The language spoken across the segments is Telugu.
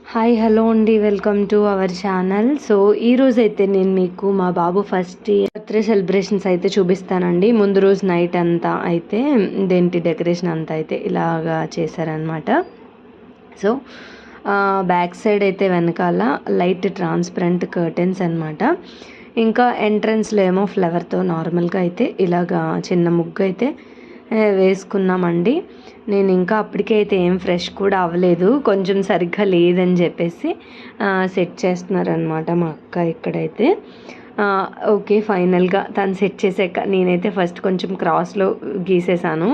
హాయ్ హలో అండి, welcome to our channel. So ఈరోజైతే నేను మీకు మా బాబు ఫస్ట్ ఇయర్ బర్త్డే సెలబ్రేషన్స్ అయితే చూపిస్తానండి. ముందు రోజు నైట్ అంతా అయితే దేంటి డెకరేషన్ అంతా అయితే ఇలాగా చేశారనమాట. సో బ్యాక్ సైడ్ అయితే వెనకాల లైట్ ట్రాన్స్పరెంట్ కర్టెన్స్ అనమాట. ఇంకా ఎంట్రన్స్లో ఏమో ఫ్లవర్తో నార్మల్గా అయితే ఇలాగా చిన్న ముగ్గు అయితే వేసుకున్నామండి. నేను ఇంకా అప్పటికే అయితే ఏం ఫ్రెష్ కూడా అవ్వలేదు, కొంచెం సరిగ్గా లేదని చెప్పేసి సెట్ చేస్తున్నారనమాట మా అక్క ఇక్కడైతే. ఓకే, ఫైనల్గా తను సెట్ చేసాక నేనైతే ఫస్ట్ కొంచెం క్రాస్లో గీసేసాను.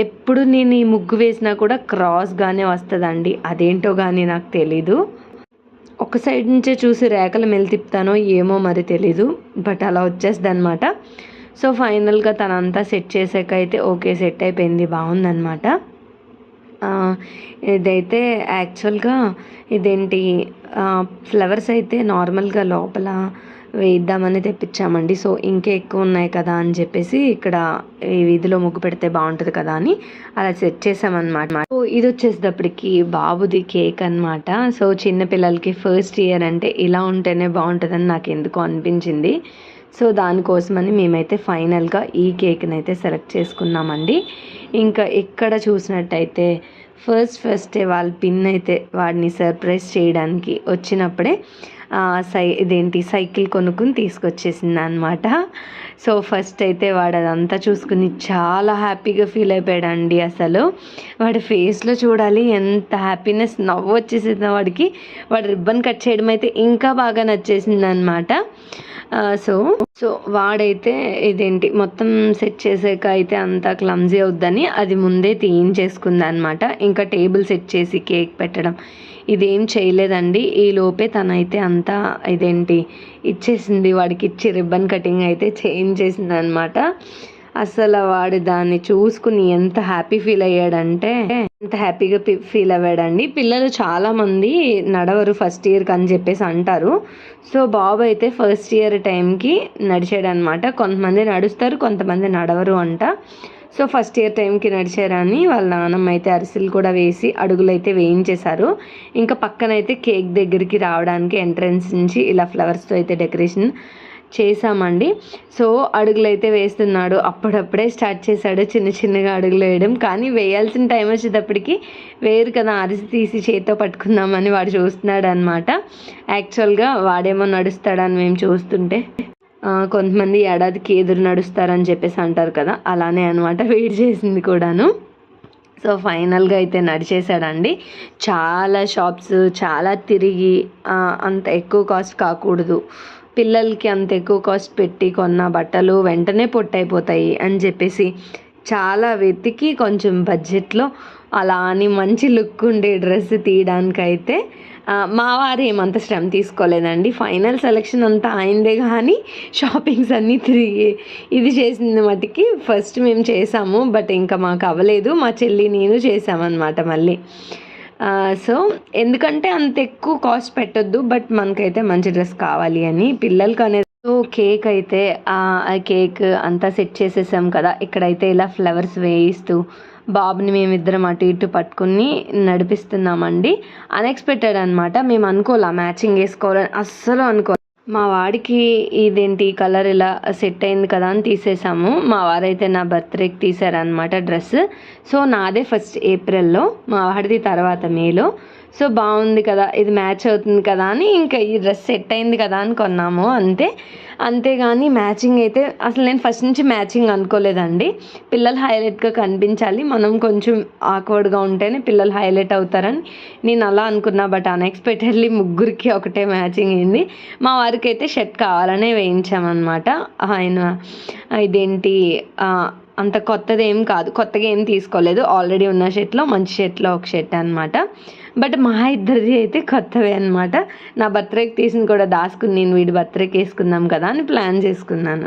ఎప్పుడు నేను ఈ ముగ్గు వేసినా కూడా క్రాస్గానే వస్తుందండి, అదేంటో కానీ నాకు తెలీదు. ఒక సైడ్ నుంచే చూసి రేఖలు మెలితిప్పుతానో ఏమో మరి తెలీదు, బట్ అలా వచ్చేస్తుంది అనమాట. సో ఫైనల్గా తనంతా సెట్ చేసాక అయితే ఓకే, సెట్ అయిపోయింది, బాగుందన్నమాట. ఇదైతే యాక్చువల్గా ఇదేంటి ఫ్లవర్స్ అయితే నార్మల్గా లోపల వేద్దామని తెప్పించామండి. సో ఇంకా ఎక్కువ ఉన్నాయి కదా అని చెప్పేసి ఇక్కడ ఈ వీధిలో ముగ్గు పెడితే బాగుంటుంది కదా అని అలా సెట్ చేసామన్నమాట. సో ఇది వచ్చేసేటప్పటికి బాబుది కేక్ అనమాట. సో చిన్నపిల్లలకి ఫస్ట్ ఇయర్ అంటే ఇలా ఉంటేనే బాగుంటుందని నాకు ఎందుకో అనిపించింది. సో దానికోసమని మేమైతే ఫైనల్గా ఈ కేక్ని అయితే సెలెక్ట్ చేసుకున్నామండి. ఇంకా ఇక్కడ చూసినట్టయితే ఫస్ట్ వాళ్ళ పిన్ అయితే వాడిని సర్ప్రైజ్ చేయడానికి వచ్చినప్పుడే ఇదేంటి సైకిల్ కొనుక్కుని తీసుకొచ్చేసింది అనమాట. సో ఫస్ట్ అయితే వాడు అదంతా చూసుకుని చాలా హ్యాపీగా ఫీల్ అయిపోయాడండి. అసలు వాడి ఫేస్లో చూడాలి ఎంత హ్యాపీనెస్, నవ్వు వచ్చేసింది వాడికి. వాడు రిబ్బన్ కట్ చేయడం అయితే ఇంకా బాగా నచ్చేసింది అనమాట. సో వాడైతే ఇదేంటి మొత్తం సెట్ చేసాక అయితే అంతా క్లమ్జీ అవుద్దని అది ముందే తీయించేసుకుంది అనమాట. ఇంకా టేబుల్ సెట్ చేసి కేక్ పెట్టడం ఇదేం చేయలేదండి. ఈ లోపే తనైతే అంతా ఇదేంటి ఇచ్చేసింది, వాడికి ఇచ్చి రిబ్బన్ కటింగ్ అయితే చేయించేసింది అనమాట. అసలు వాడు దాన్ని చూసుకుని ఎంత హ్యాపీ ఫీల్ అయ్యాడంటే ఎంత హ్యాపీగా ఫీల్ అయ్యాడండి. పిల్లలు చాలామంది నడవరు ఫస్ట్ ఇయర్కి అని చెప్పేసి అంటారు. సో బాబు అయితే ఫస్ట్ ఇయర్ టైంకి నడిచాడు అనమాట. కొంతమంది నడుస్తారు, కొంతమంది నడవరు అంట. సో ఫస్ట్ ఇయర్ టైంకి నడిచారని వాళ్ళ నాన్నమ్మ అయితే అరిసెలు కూడా వేసి అడుగులు అయితే వేయించేశారు. ఇంకా పక్కనైతే కేక్ దగ్గరికి రావడానికి ఎంట్రన్స్ నుంచి ఇలా ఫ్లవర్స్తో అయితే డెకరేషన్ చేసామండి. సో అడుగులు అయితే వేస్తున్నాడు, అప్పుడప్పుడే స్టార్ట్ చేశాడు చిన్నగా అడుగులు వేయడం. కానీ వేయాల్సిన టైం వచ్చేటప్పటికి వేరు కదా, అరిసి తీసి చేతితో పట్టుకుందామని వాడు చూస్తున్నాడు అనమాట. యాక్చువల్గా వాడేమో నడుస్తాడని మేము చూస్తుంటే కొంతమంది ఏడాదికి ఎదురు నడుస్తారని చెప్పేసి అంటారు కదా, అలానే అనమాట వెయిట్ చేసింది కూడాను. సో ఫైనల్గా అయితే నడిచేసాడండి. చాలా షాప్స్ చాలా తిరిగి అంత ఎక్కువ కాస్ట్ కాకూడదు, పిల్లలకి అంత ఎక్కువ కాస్ట్ పెట్టి కొన్న బట్టలు వెంటనే పొట్టయిపోతాయి అని చెప్పేసి చాలా వెతికి కొంచెం బడ్జెట్లో అలా అని మంచి లుక్ ఉండే డ్రెస్ తీయడానికైతే మా వారు ఏమంత శ్రమ తీసుకోలేదండి. ఫైనల్ సెలెక్షన్ అంతా అయిందే, కానీ షాపింగ్స్ అన్నీ తిరిగి ఇది చేసింది మటుకి ఫస్ట్ మేము చేసాము. బట్ ఇంకా మాకు అవ్వలేదు, మా చెల్లి నేను చేసామన్నమాట మళ్ళీ. సో ఎందుకంటే అంత ఎక్కువ కాస్ట్ పెట్టొద్దు, బట్ మనకైతే మంచి డ్రెస్ కావాలి అని పిల్లలకి అనేది. సో కేక్ అయితే ఆ కేక్ అంతా సెట్ చేసేసాం కదా. ఇక్కడైతే ఇలా ఫ్లవర్స్ వేయిస్తూ బాబుని మేమిద్దరం అటు ఇటు పట్టుకుని నడిపిస్తున్నామండి. అన్ఎక్స్పెక్టెడ్ అనమాట. మేము అనుకోలే మ్యాచింగ్ వేసుకోవాలని, అస్సలు అనుకో. మా వాడికి ఇదేంటి కలర్ ఇలా సెట్ అయింది కదా అని తీసేసాము. మా వారైతే నా బర్త్డేకి తీసారనమాట డ్రెస్. సో నాదే ఫస్ట్ ఏప్రిల్లో, మా వాడిది తర్వాత మేలో. సో బాగుంది కదా, ఇది మ్యాచ్ అవుతుంది కదా అని ఇంకా ఈ డ్రెస్ సెట్ అయింది కదా అని కొన్నాము అంతేగాని మ్యాచింగ్ అయితే అసలు నేను ఫస్ట్ నుంచి మ్యాచింగ్ అనుకోలేదండి. పిల్లలు హైలైట్గా కనిపించాలి, మనం కొంచెం ఆక్వర్డ్గా ఉంటేనే పిల్లలు హైలైట్ అవుతారని నేను అలా అనుకున్నా. బట్ అన్ఎక్స్పెక్టెడ్లీ ముగ్గురికి ఒకటే మ్యాచింగ్ అయింది. మా వారికి అయితే షర్ట్ కావాలనే వేయించామన్నమాట. ఆయన ఇదేంటి అంత కొత్తది ఏం కాదు, కొత్తగా ఏం తీసుకోలేదు, ఆల్రెడీ ఉన్న షర్ట్లో మంచి షర్ట్లో ఒక షర్ట్ అనమాట. బట్ మా ఇద్దరిది అయితే కొత్తవే అనమాట. నా బర్త్డేకి తీసిన కూడా దాచుకుని నేను వీడి బర్త్డేకి వేసుకుందాం కదా అని ప్లాన్ చేసుకున్నాను.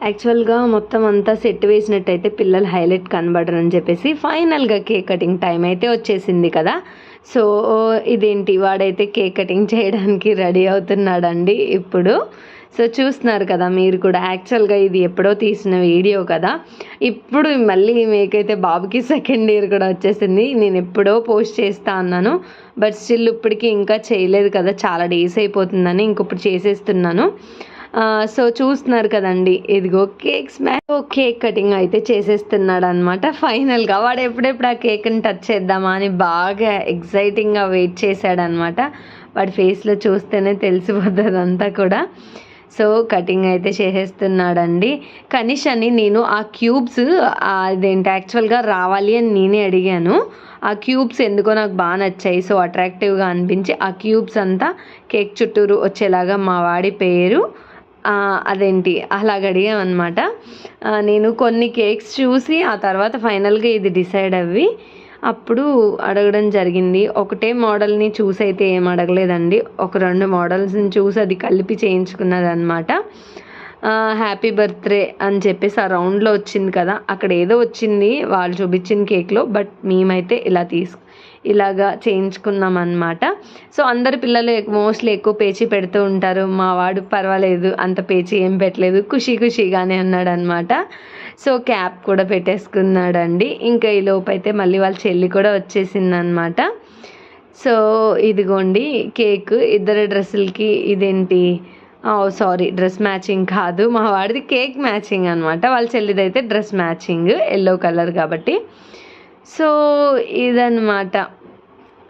యాక్చువల్గా మొత్తం అంతా సెట్ వేసినట్టయితే పిల్లలు హైలైట్ కనబడరు అని చెప్పేసి ఫైనల్గా కేక్ కటింగ్ టైం అయితే వచ్చేసింది కదా. సో ఇదేంటి వాడైతే కేక్ కటింగ్ చేయడానికి రెడీ అవుతున్నాడండి ఇప్పుడు. సో చూస్తున్నారు కదా మీరు కూడా. యాక్చువల్గా ఇది ఎప్పుడో తీసిన వీడియో కదా, ఇప్పుడు మళ్ళీ మీకైతే బాబుకి సెకండ్ ఇయర్ కూడా వచ్చేసింది. నేను ఎప్పుడో పోస్ట్ చేస్తా అన్నాను, బట్ స్టిల్ ఇప్పటికీ ఇంకా చేయలేదు కదా, చాలా డేస్ అయిపోతుందని ఇంకొప్పుడు చేసేస్తున్నాను. సో చూస్తున్నారు కదండి, ఇదిగో కేక్ కటింగ్ అయితే చేసేస్తున్నాడు అనమాట. ఫైనల్గా వాడు ఎప్పుడెప్పుడు ఆ కేక్ని టచ్ చేద్దామా అని బాగా ఎగ్జైటింగ్గా వెయిట్ చేశాడనమాట. వాడి ఫేస్లో చూస్తేనే తెలిసిపోతుంది అంతా కూడా. సో కటింగ్ అయితే చేసేస్తున్నాడండి. కనిష్ అని నేను ఆ క్యూబ్స్ అదేంటి యాక్చువల్గా రావాలి అని నేనే అడిగాను. ఆ క్యూబ్స్ ఎందుకో నాకు బాగా నచ్చాయి, సో అట్రాక్టివ్గా అనిపించి ఆ క్యూబ్స్ అంతా కేక్ చుట్టూరు వచ్చేలాగా మా వాడి పేరు అదేంటి అలాగ అడిగామన్నమాట. నేను కొన్ని కేక్స్ చూసి ఆ తర్వాత ఫైనల్గా ఇది డిసైడ్ అవ్వి అప్పుడు అడగడం జరిగింది. ఒకటే మోడల్ని చూసి అయితే ఏం అడగలేదండి, ఒక 2 మోడల్స్ని చూసి అది కలిపి చేయించుకున్నది అనమాట. హ్యాపీ బర్త్డే అని చెప్పేసి ఆ రౌండ్లో వచ్చింది కదా, అక్కడ ఏదో వచ్చింది వాళ్ళు చూపించిన కేక్లో, బట్ మేమైతే ఇలాగా చేయించుకున్నాం అనమాట. సో అందరు పిల్లలు మోస్ట్లీ ఎక్కువ పేచీ పెడుతూ ఉంటారు. మా వాడు పర్వాలేదు, అంత పేచీ ఏం పెట్టలేదు, ఖుషీగానే అన్నాడు అనమాట. సో క్యాప్ కూడా పెట్టేసుకున్నాడండి. ఇంకా ఈ లోపు అయితే మళ్ళీ వాళ్ళ చెల్లి కూడా వచ్చేసింది అనమాట. సో ఇదిగోండి కేక్, ఇద్దరు డ్రెస్సులకి ఇదేంటి సారీ డ్రెస్ మ్యాచింగ్ కాదు, మా వాడిది కేక్ మ్యాచింగ్ అనమాట, వాళ్ళ చెల్లిదైతే డ్రెస్ మ్యాచింగ్ ఎల్లో కలర్ కాబట్టి. సో ఇదన్నమాట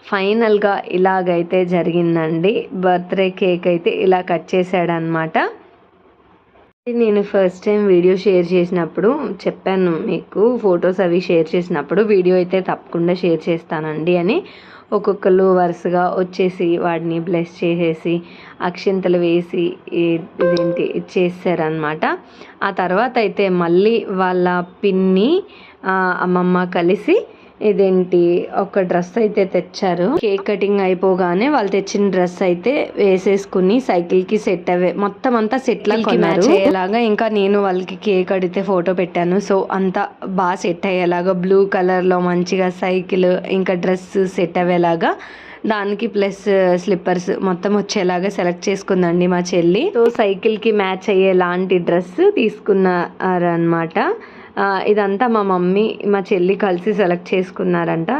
ఫైనల్గా ఇలాగైతే జరిగిందండి. బర్త్డే కేక్ అయితే ఇలా కట్ చేశాడనమాట. నేను ఫస్ట్ టైం వీడియో షేర్ చేసినప్పుడు చెప్పాను మీకు, ఫొటోస్ అవి షేర్ చేసినప్పుడు వీడియో అయితే తప్పకుండా షేర్ చేస్తానండి అని. ఒక్కొక్కరు వరుసగా వచ్చేసి వాడిని బ్లెస్ చేసేసి అక్షింతలు వేసి ఇదేంటి ఇచ్చేసారనమాట. ఆ తర్వాత అయితే మళ్ళీ వాళ్ళ పిన్ని అమ్మమ్మ కలిసి ఇదేంటి ఒక డ్రెస్ అయితే తెచ్చారు. కేక్ కటింగ్ అయిపోగానే వాళ్ళు తెచ్చిన డ్రెస్ అయితే వేసేసుకుని సైకిల్కి సెట్ అవే మొత్తం అంతా సెట్లకి మ్యాచ్ అయ్యేలాగా, ఇంకా నేను వాళ్ళకి కేక్ అడిగితే ఫోటో పెట్టాను. సో అంతా బాగా సెట్ అయ్యేలాగా బ్లూ కలర్లో మంచిగా సైకిల్ ఇంకా డ్రెస్ సెట్ అయ్యేలాగా, దానికి ప్లస్ స్లిప్పర్స్ మొత్తం వచ్చేలాగా సెలెక్ట్ చేసుకుందండి మా చెల్లి. సో సైకిల్కి మ్యాచ్ అయ్యేలాంటి డ్రెస్ తీసుకున్నారనమాట. ఇదంతా మా మమ్మీ మా చెల్లి కలిసి సెలెక్ట్ చేసుకున్నారంట.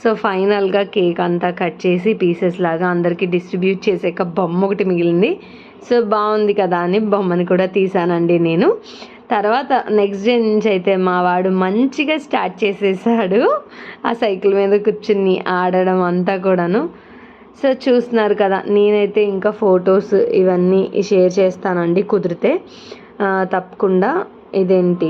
సో ఫైనల్గా కేక్ అంతా కట్ చేసి పీసెస్ లాగా అందరికీ డిస్ట్రిబ్యూట్ చేసాక బొమ్మ ఒకటి మిగిలింది. సో బాగుంది కదా అని బొమ్మని కూడా తీసానండి నేను. తర్వాత నెక్స్ట్ డే నుంచి అయితే మా వాడు మంచిగా స్టార్ట్ చేసేసాడు ఆ సైకిల్ మీద కూర్చుని ఆడడం అంతా కూడాను. సో చూస్తున్నారు కదా, నేనైతే ఇంకా ఫొటోస్ ఇవన్నీ షేర్ చేస్తానండి కుదిరితే తప్పకుండా. ఇదేంటి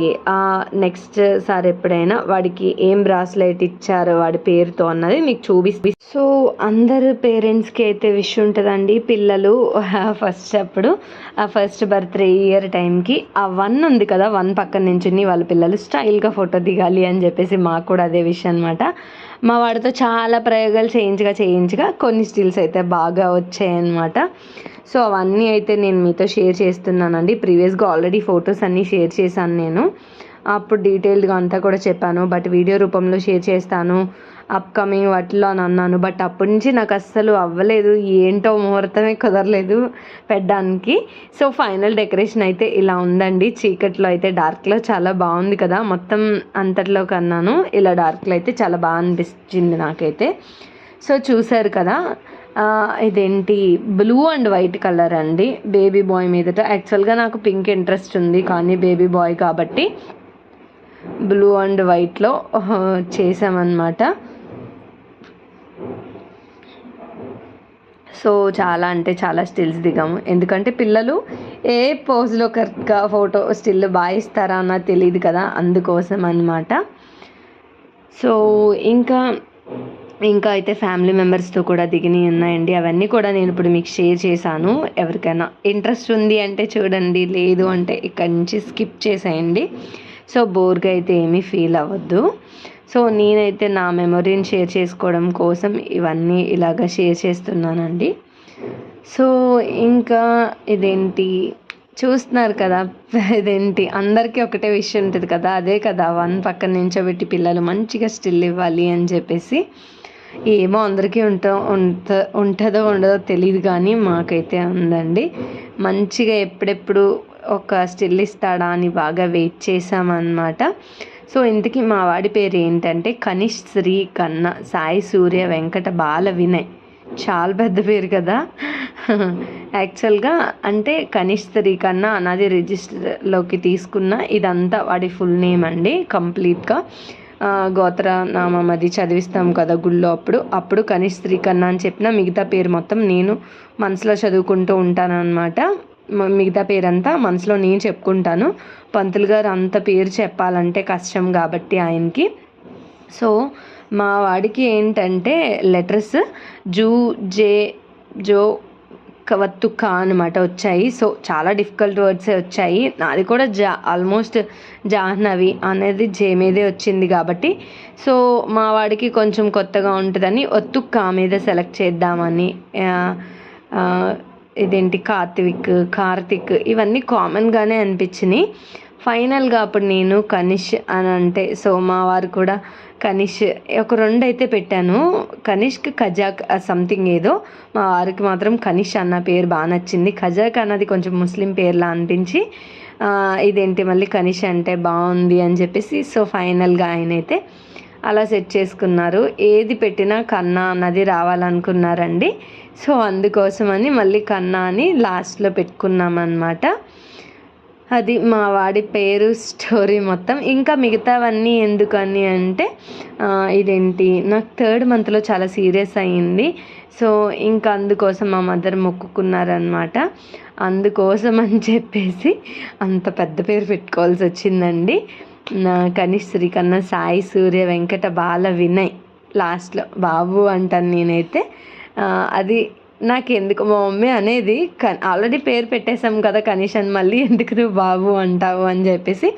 నెక్స్ట్ సారి ఎప్పుడైనా వాడికి ఏం బ్రాస్లెట్ ఇచ్చారు వాడి పేరుతో అన్నది మీకు చూపిస్తే. సో అందరు పేరెంట్స్కి అయితే విష్ ఉంటుందండి. పిల్లలు ఫస్ట్ బర్త్డే ఇయర్ టైంకి ఆ 1 ఉంది కదా, 1 పక్కన నుంచి వాళ్ళ పిల్లలు స్టైల్గా ఫోటో దిగాలి అని చెప్పేసి మాకు కూడా అదే విష్ అనమాట. మా వాడితో చాలా ప్రయోగాలు చేయించగా కొన్ని స్టిల్స్ అయితే బాగా వచ్చాయన్నమాట. సో అవన్నీ అయితే నేను మీతో షేర్ చేస్తున్నానండి. ప్రీవియస్గా ఆల్రెడీ ఫొటోస్ అన్నీ షేర్ చేశాను నేను, అప్పుడు డీటెయిల్డ్గా అంతా కూడా చెప్పాను, బట్ వీడియో రూపంలో షేర్ చేస్తాను అప్కమింగ్ వాటిలో అని అన్నాను. బట్ అప్పటి నుంచి నాకు అస్సలు అవ్వలేదు, ఏంటో ముహూర్తమే కుదరలేదు పెట్టడానికి. సో ఫైనల్ డెకరేషన్ అయితే ఇలా ఉందండి. చీకట్లో అయితే డార్క్లో చాలా బాగుంది కదా, మొత్తం అంతట్లో కన్నాను ఇలా డార్క్లో అయితే చాలా బాగా అనిపించింది నాకైతే. సో చూసారు కదా, ఇదేంటి బ్లూ అండ్ వైట్ కలర్ అండి బేబీ బాయ్ మీదట. యాక్చువల్గా నాకు పింక్ ఇంట్రెస్ట్ ఉంది, కానీ బేబీ బాయ్ కాబట్టి బ్లూ అండ్ వైట్లో చేసామన్నమాట. సో చాలా అంటే చాలా స్టిల్స్ దిగాము, ఎందుకంటే పిల్లలు ఏ పోజ్లో కరెక్ట్గా ఫోటో స్టిల్ బాగా ఇస్తారా అన్నది తెలియదు కదా, అందుకోసం అన్నమాట. సో ఇంకా అయితే ఫ్యామిలీ మెంబర్స్తో కూడా దిగినవి ఉన్నాయండి. అవన్నీ కూడా నేను ఇప్పుడు మీకు షేర్ చేశాను. ఎవరికైనా ఇంట్రెస్ట్ ఉంది అంటే చూడండి, లేదు అంటే ఇక్కడి నుంచి స్కిప్ చేసేయండి. సో బోర్గా అయితే ఏమీ ఫీల్ అవ్వద్దు. సో నేనైతే నా మెమొరీని షేర్ చేసుకోవడం కోసం ఇవన్నీ ఇలాగ షేర్ చేస్తున్నానండి. సో ఇంకా ఇదేంటి చూస్తున్నారు కదా, ఇదేంటి అందరికీ ఒకటే విషయం ఉంటుంది కదా, అదే కదా 1 పక్కన నించోబెట్టి పిల్లలు మంచిగా స్టిల్ ఇవ్వాలి అని చెప్పేసి. ఏమో అందరికీ ఉంటుందో ఉండదో తెలియదు, కానీ మాకైతే ఉందండి. మంచిగా ఎప్పుడెప్పుడు ఒక స్టిల్ ఇస్తాడా అని బాగా వెయిట్ చేసామన్నమాట. సో ఇంతకీ మా వాడి పేరు ఏంటంటే కనిష్ శ్రీ కన్నా సాయి సూర్య వెంకట బాల వినయ్. చాలా పెద్ద పేరు కదా. యాక్చువల్గా అంటే కనిష్ శ్రీ కన్నా అన్నది రిజిస్టర్లోకి తీసుకున్న ఇదంతా వాడి ఫుల్ నేమ్ అండి. కంప్లీట్గా గోత్ర నామం అది చదివిస్తాం కదా గుళ్ళో, అప్పుడు కనిష్ శ్రీ కన్నా అని చెప్పిన మిగతా పేరు మొత్తం నేను మనసులో చదువుకుంటూ ఉంటాను అనమాట. మిగతా పేరంతా మనసులో నేను చెప్పుకుంటాను. పంతులు గారు అంత పేరు చెప్పాలంటే కష్టం కాబట్టి ఆయనకి. సో మా వాడికి ఏంటంటే లెటర్స్ జూ జే జో కవత్తు కా అనమాట వచ్చాయి. సో చాలా డిఫికల్ట్ వర్డ్సే వచ్చాయి. నాది కూడా ఆల్మోస్ట్ జాహ్నవి అనేది జే మీదే వచ్చింది కాబట్టి సో మా వాడికి కొంచెం కొత్తగా ఉంటుందని ఒత్తు కా మీద సెలెక్ట్ చేద్దామని. ఇదేంటి కార్తిక్ ఇవన్నీ కామన్గానే అనిపించినాయి. ఫైనల్గా అప్పుడు నేను కనిష్ అని అంటే సో మా వారు కూడా కనిష్ ఒక 2 అయితే పెట్టాను. కనిష్క్ ఖజాక్ సంథింగ్ ఏదో. మా వారికి మాత్రం కనిష్ అన్న పేరు బాగా నచ్చింది. ఖజాక్ అన్నది కొంచెం ముస్లిం పేర్లా అనిపించి ఇదేంటి మళ్ళీ కనిష్ అంటే బాగుంది అని చెప్పేసి సో ఫైనల్గా ఆయన అయితే అలా సెట్ చేసుకున్నారు. ఏది పెట్టినా కన్నా అన్నది రావాలనుకున్నారండి. సో అందుకోసమని మళ్ళీ కన్నా అని లాస్ట్లో పెట్టుకున్నామన్నమాట. అది మా వాడి పేరు స్టోరీ మొత్తం. ఇంకా మిగతావన్నీ ఎందుకని అంటే ఇదేంటి నాకు 3rd మంత్లో చాలా సీరియస్ అయ్యింది. సో ఇంకా అందుకోసం మా మదర్ మొక్కుకున్నారనమాట. అందుకోసం అని చెప్పేసి అంత పెద్ద పేరు పెట్టుకోవాల్సి వచ్చిందండి. కనిష్ శ్రీ కన్నా సాయి సూర్య వెంకట బాల వినయ్ లాస్ట్లో బాబు అంటాను నేనైతే. అది నాకెందుకు మా మమ్మీ అనేది ఆల్రెడీ పేరు పెట్టేశాం కదా కనిష్ అని, మళ్ళీ ఎందుకు నువ్వు బాబు అంటావు అని చెప్పేసి.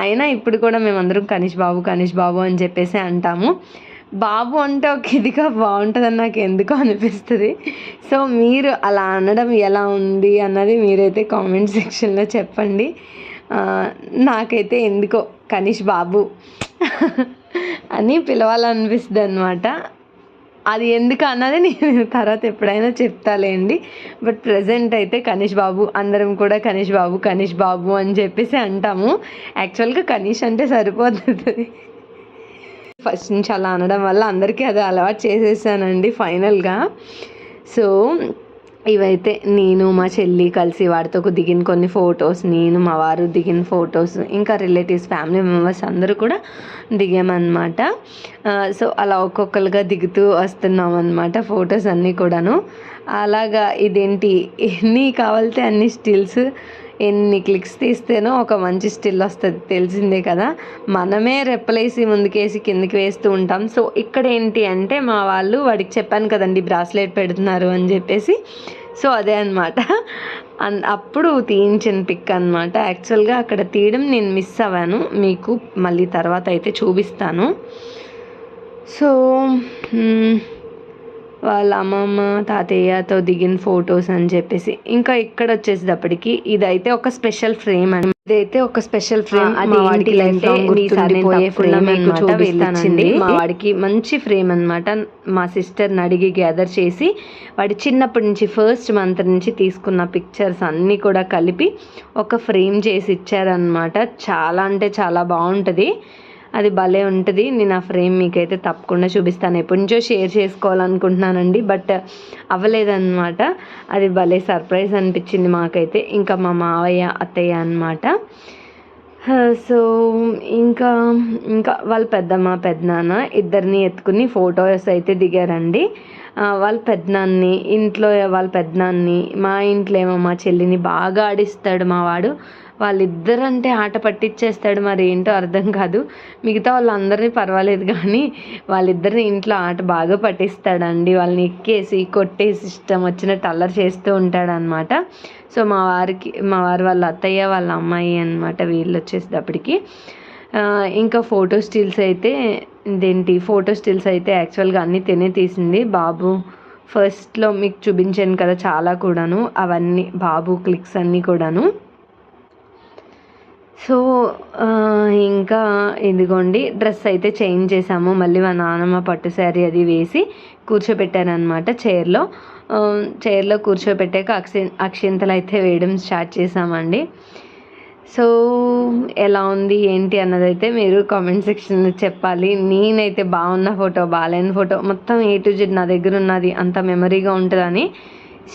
అయినా ఇప్పుడు కూడా మేమందరం కనిష్ బాబు అని చెప్పేసి అంటాము. బాబు అంటే ఒక ఇదిగా బాగుంటుందని నాకు ఎందుకో అనిపిస్తుంది. సో మీరు అలా అనడం ఎలా ఉంది అన్నది మీరైతే కామెంట్ సెక్షన్లో చెప్పండి. నాకైతే ఎందుకో కనిష్ బాబు అని పిలవాలనిపిస్తుంది అనమాట. అది ఎందుకు అన్నది నేను తర్వాత ఎప్పుడైనా చెప్తాలేండి. బట్ ప్రజెంట్ అయితే కనిష్ బాబు, అందరం కూడా కనిష్ బాబు అని చెప్పేసి అంటాము. యాక్చువల్గా కనిష్ అంటే సరిపోతుంది. ఫస్ట్ నుంచి అలా అనడం వల్ల అందరికీ అది అలవాటు చేసేసానండి ఫైనల్గా. సో ఇవైతే నేను మా చెల్లి కలిసి వాడితో దిగిన కొన్ని ఫొటోస్, నేను మా వారు దిగిన ఫొటోస్, ఇంకా రిలేటివ్స్ ఫ్యామిలీ మెంబర్స్ అందరూ కూడా దిగామన్నమాట. సో అలా ఒక్కొక్కరుగా దిగుతూ వస్తున్నాం అన్నమాట ఫొటోస్ అన్నీ కూడాను. అలాగా ఇదేంటి ఎన్ని కావాలితే అన్ని స్టిల్స్, ఎన్ని క్లిక్స్ తీస్తేనో ఒక మంచి స్టిల్ వస్తుంది తెలిసిందే కదా. మనమే రెప్పలేసి ముందుకేసి కిందకి వేస్తూ ఉంటాం. సో ఇక్కడ ఏంటి అంటే మా వాళ్ళు వాడికి చెప్పాను కదండి బ్రాస్లెట్ పెడుతున్నారు అని చెప్పేసి. సో అదే అనమాట అప్పుడు తీయించిన పిక్ అనమాట. యాక్చువల్గా అక్కడ తీయడం నేను మిస్ అవ్వాను, మీకు మళ్ళీ తర్వాత అయితే చూపిస్తాను. సో వాళ్ళ అమ్మమ్మ తాతయ్యతో దిగిన ఫొటోస్ అని చెప్పేసి. ఇంకా ఇక్కడ వచ్చేసేటప్పటికి ఇదైతే ఒక స్పెషల్ ఫ్రేమ్ అండి. ఇదైతే ఒక స్పెషల్ ఫ్రేమ్. అది వాడికి గుర్తుండిపోయే ఫ్రేమ్ చూపిస్తానండి. మా వాడికి మంచి ఫ్రేమ్ అనమాట. మా సిస్టర్ని అడిగి గ్యాదర్ చేసి వాడి చిన్నప్పటి నుంచి ఫస్ట్ మంత్ నుంచి తీసుకున్న పిక్చర్స్ అన్నీ కూడా కలిపి ఒక ఫ్రేమ్ చేసి ఇచ్చారనమాట. చాలా అంటే చాలా బాగుంటుంది, అది భలే ఉంటుంది. నేను ఆ ఫ్రేమ్ మీకైతే తప్పకుండా చూపిస్తాను. ఎప్పటి నుంచో షేర్ చేసుకోవాలనుకుంటున్నానండి, బట్ అవ్వలేదన్నమాట. అది భలే సర్ప్రైజ్ అనిపించింది మాకైతే. ఇంకా మా మావయ్య అత్తయ్య అన్నమాట. సో ఇంకా వాళ్ళ పెద్దమ్మ పెద్దనాన్న ఇద్దరిని ఎత్తుకుని ఫొటోస్ అయితే దిగారండి. వాళ్ళ పెద్దనాన్ని ఇంట్లో, వాళ్ళ పెద్దనాన్ని మా ఇంట్లో ఏమో మా చెల్లిని బాగా ఆడిస్తాడు మా వాడు. వాళ్ళిద్దరంటే ఆట పట్టించేస్తాడు, మరి ఏంటో అర్థం కాదు. మిగతా వాళ్ళందరినీ పర్వాలేదు కానీ వాళ్ళిద్దరిని ఇంట్లో ఆట బాగా పట్టిస్తాడండి. వాళ్ళని ఎక్కేసి కొట్టేసి ఇష్టం వచ్చినట్టు అల్లరి చేస్తూ ఉంటాడనమాట. సో మా వారు వాళ్ళ అత్తయ్య వాళ్ళ అమ్మాయి అనమాట వీళ్ళు వచ్చేసేటప్పటికి. ఇంకా ఫోటో స్టిల్స్ అయితే యాక్చువల్గా అన్నీ తీసింది బాబు. ఫస్ట్లో మీకు చూపించాను కదా చాలా కూడాను, అవన్నీ బాబు క్లిక్స్ అన్నీ కూడాను. సో ఇంకా ఇదిగోండి డ్రెస్ అయితే చేంజ్ చేసాము. మళ్ళీ మా నాన్నమ్మ పట్టు శారీ అది వేసి కూర్చోబెట్టారనమాట చైర్లో కూర్చోబెట్టాక అక్షింతలు అయితే వేయడం స్టార్ట్ చేసామండి. సో ఎలా ఉంది ఏంటి అన్నదైతే మీరు కామెంట్ సెక్షన్లో చెప్పాలి. నేనైతే బాగున్న ఫోటో బాగాలేని ఫోటో మొత్తం A to Z నా దగ్గర ఉన్నది అంత మెమరీగా ఉంటుందని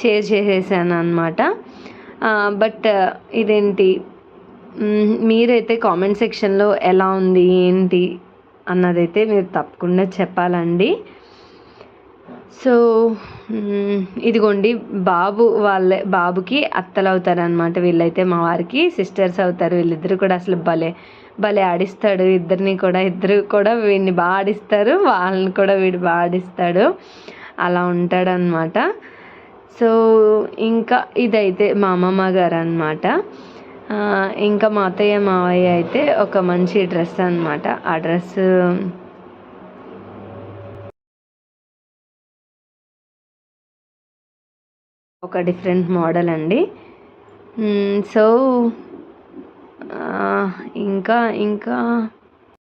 షేర్ చేసేసాను అనమాట. బట్ ఇదేంటి మీరైతే కామెంట్ సెక్షన్లో ఎలా ఉంది ఏంటి అన్నదైతే మీరు తప్పకుండా చెప్పాలండి. సో ఇదిగోండి బాబుకి అత్తలు అవుతారనమాట. వీళ్ళైతే మా వారికి సిస్టర్స్ అవుతారు. వీళ్ళిద్దరు కూడా అసలు భలే ఆడిస్తాడు ఇద్దరు కూడా వీడిని బాగా ఆడిస్తారు, వాళ్ళని కూడా వీడు బాగా ఆడిస్తాడు. అలా ఉంటాడనమాట. సో ఇంకా ఇదైతే మా అమ్మమ్మ గారు అనమాట. ఇంకా మా అత్తయ్య మావయ్య అయితే ఒక మంచి డ్రెస్ అనమాట. ఆ డ్రెస్ ఒక డిఫరెంట్ మోడల్ అండి. సో ఇంకా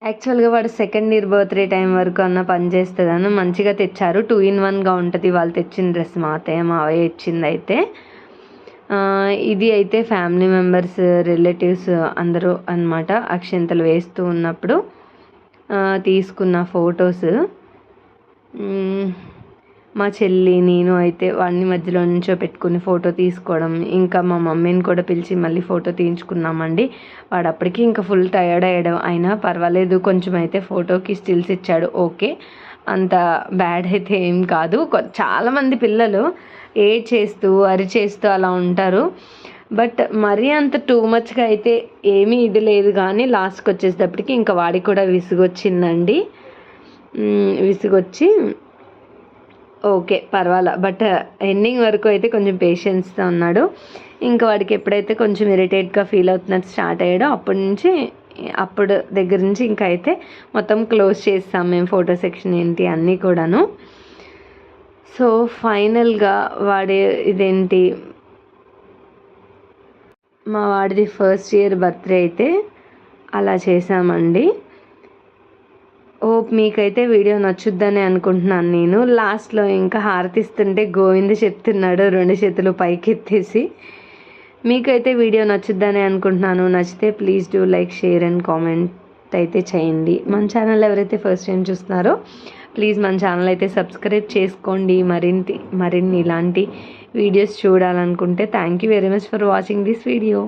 యాక్చువల్గా వాడు సెకండ్ ఇయర్ బర్త్డే టైం వరకు అన్న పని చేస్తుందని మంచిగా తెచ్చారు. 2 in 1గా ఉంటుంది వాళ్ళు తెచ్చిన డ్రెస్. మా అత్తయ్య మావయ్య ఇచ్చింది అయితే ఇది అయితే ఫ్యామిలీ మెంబర్స్ రిలేటివ్స్ అందరూ అన్నమాట అక్షింతలు వేస్తూ ఉన్నప్పుడు తీసుకున్న ఫొటోస్. మా చెల్లి నేను అయితే వాడిని మధ్యలో నుంచో పెట్టుకుని ఫోటో తీసుకోవడం, ఇంకా మా మమ్మీని కూడా పిలిచి మళ్ళీ ఫోటో తీయించుకున్నామండి. వాడు అప్పటికి ఇంకా ఫుల్ టయర్డ్ అయ్యడం, అయినా పర్వాలేదు కొంచెం అయితే ఫోటోకి స్టిల్స్ ఇచ్చాడు. ఓకే, అంత బ్యాడ్ అయితే ఏం కాదు. చాలామంది పిల్లలు చేస్తూ అరిచేస్తూ అలా ఉంటారు. బట్ మరీ అంత టూ మచ్గా అయితే ఏమీ ఇది లేదు. కానీ లాస్ట్కి వచ్చేటప్పటికి ఇంకా వాడికి కూడా విసుగొచ్చిందండి. విసుగొచ్చి ఓకే పర్వాలా, బట్ ఎండింగ్ వరకు అయితే కొంచెం పేషెన్స్తో ఉన్నాడు. ఇంకా వాడికి ఎప్పుడైతే కొంచెం ఇరిటేట్గా ఫీల్ అవుతున్నట్టు స్టార్ట్ అయ్యాడో అప్పుడు దగ్గర నుంచి ఇంకా అయితే మొత్తం క్లోజ్ చేస్తాం మేము ఫోటో సెక్షన్ ఏంటి అన్నీ కూడాను. సో ఫైనల్గా మా వాడిది ఫస్ట్ ఇయర్ బర్త్డే అయితే అలా చేసామండి. మీకైతే వీడియో నచ్చుద్దని అనుకుంటున్నాను నేను. లాస్ట్లో ఇంకా హారతిస్తుంటే గోవింద చెప్తున్నాడు 2 చేతులు పైకెత్తేసి. మీకైతే వీడియో నచ్చుద్దని అనుకుంటున్నాను. నచ్చితే please do like, share and comment అయితే చేయండి. మన ఛానల్ ఎవరైతే ఫస్ట్ టైం చూస్తున్నారో ప్లీజ్ మన ఛానల్ అయితే సబ్స్క్రైబ్ చేసుకోండి. మరిన్ని ఇలాంటి వీడియోస్ చూడాలనుకుంటే thank you very much for watching this video.